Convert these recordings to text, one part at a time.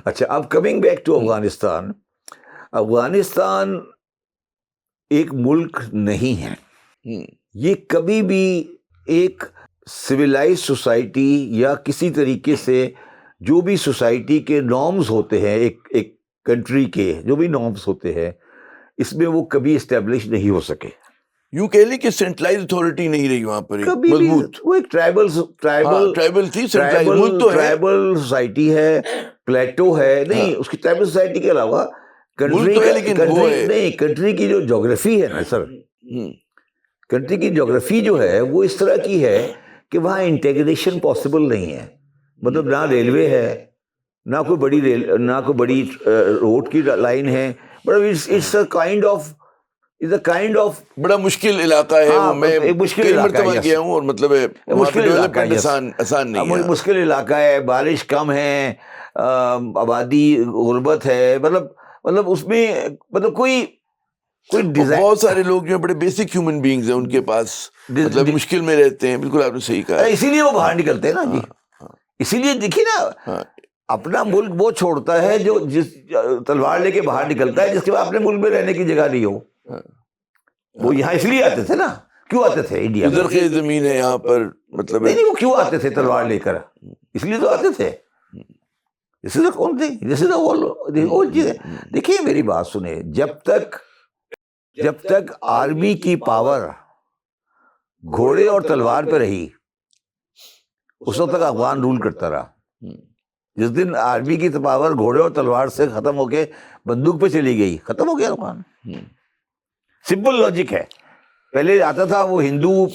اچھا اب coming back to Afghanistan. Afghanistan ایک ملک نہیں ہے, یہ کبھی بھی ایک سویلائز سوسائٹی یا کسی طریقے سے جو بھی سوسائٹی کے نارمز ہوتے ہیں, ایک کنٹری کے جو بھی نارمز ہوتے ہیں, اس میں وہ کبھی اسٹیبلش نہیں ہو سکے. یوں کہہ لیں کہ سینٹرلائز اتھارٹی نہیں رہی وہاں پر مضبوط. وہ ایک ٹرائبل تھی, سینٹرلائز ملک تو ہے, ٹرائبل سوسائٹی ہے, پلیٹو ہے, نہیں اس کی ٹرائبل سوسائٹی کے علاوہ کنٹری کی جو جغرافی ہے نا سر, کنٹری کی جغرافی جو ہے وہ اس طرح کی ہے کہ وہاں انٹیگریشن پاسبل نہیں ہے. مطلب نہ ریلوے ہے, نہ کوئی بڑی روڈ کی لائن ہے, اٹس اے کائنڈ آف بڑا مشکل علاقہ ہے وہ. میں کئی مرتبہ گیا ہوں اور مطلب آسان نہیں ہے, مشکل علاقہ ہے, بارش کم ہے, آبادی غربت ہے, مطلب اس میں مطلب کوئی بہت سارے لوگ جو بڑے بیسک ہیومن بینگز ہیں ان کے پاس مطلب مشکل میں رہتے ہیں. بالکل آپ نے صحیح کہا, اسی لیے وہ باہر نکلتے ہیں نا جی. اسی لیے دیکھیے نا, اپنا ملک وہ چھوڑتا ہے جو جس تلوار لے کے باہر نکلتا ہے جس کے بعد اپنے ملک میں رہنے کی جگہ نہیں ہو. وہ یہاں اس لیے آتے تھے نا, کیوں آتے تھے انڈیا میں؟ زرخیز زمین ہے یہاں پر, مطلب نہیں وہ کیوں آتے تھے تلوار لے کر؟ اس لیے تو آتے تھے. جیسے تو کون تھے, جیسے تو وہ چیزیں. دیکھیے میری بات سنیں, جب تک آرمی کی پاور گھوڑے اور تلوار پہ رہی اس وقت تک افغان رول کرتا رہا. جس دن آرمی کی پاور گھوڑے اور تلوار سے ختم ہو کے بندوق پہ چلی گئی, ختم ہو گیا افغان. سمپل لاجک ہے. پہلے آتا تھا وہ ہندو,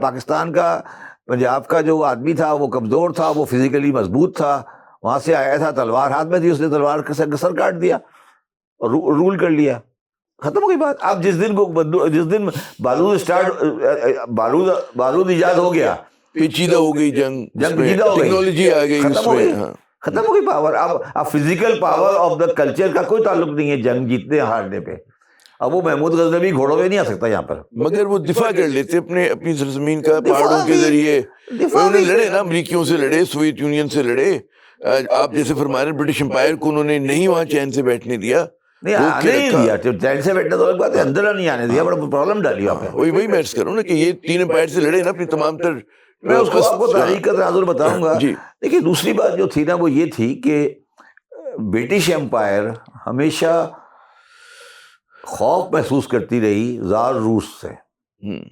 پاکستان کا پنجاب کا جو آدمی تھا وہ کمزور تھا, وہ فزیکلی مضبوط تھا, وہاں سے آیا تھا, تلوار ہاتھ میں تھی, اس نے تلوار کا سر کاٹ دیا اور رول کر لیا, ختم ہو گئی بات. اب جس دن بارود ایجاد ہو گیا, پیچیدہ ہو گئی جنگ پیچیدہ ہو گئی, ٹیکنالوجی آ گئی, ختم ہو گئی پاور. اب physical power of the culture کا کوئی تعلق نہیں ہے جنگ جیتنے ہارنے پہ. اب وہ محمود غزنوی گھوڑوں پہ نہیں آ سکتا یہاں پر, مگر وہ دفاع کر لیتے اپنی سرزمین کا پہاڑوں کے ذریعے. انہوں نے لڑے نا, امریکیوں سے لڑے, سوویت یونین سے لڑے. آپ جیسے فرما رہے برٹش امپائر کو انہوں نے نہیں وہاں چین سے بیٹھنے دیا, نہیں دیا. چین سے بیٹھنا تو بات ہے, اندر نہیں آنے دیا, بڑا پرابلم ڈالی وہاں پہ. وہی میں عرض کروں نا کہ یہ تین امپائر سے لڑے نا اپنی تمام تر. میں اس کو آپ کو تاریخ کا تناظر بتاؤں گا. دیکھیے دوسری بات جو تھی نا وہ یہ تھی کہ برٹش امپائر ہمیشہ خوف محسوس کرتی رہی زار روس سے.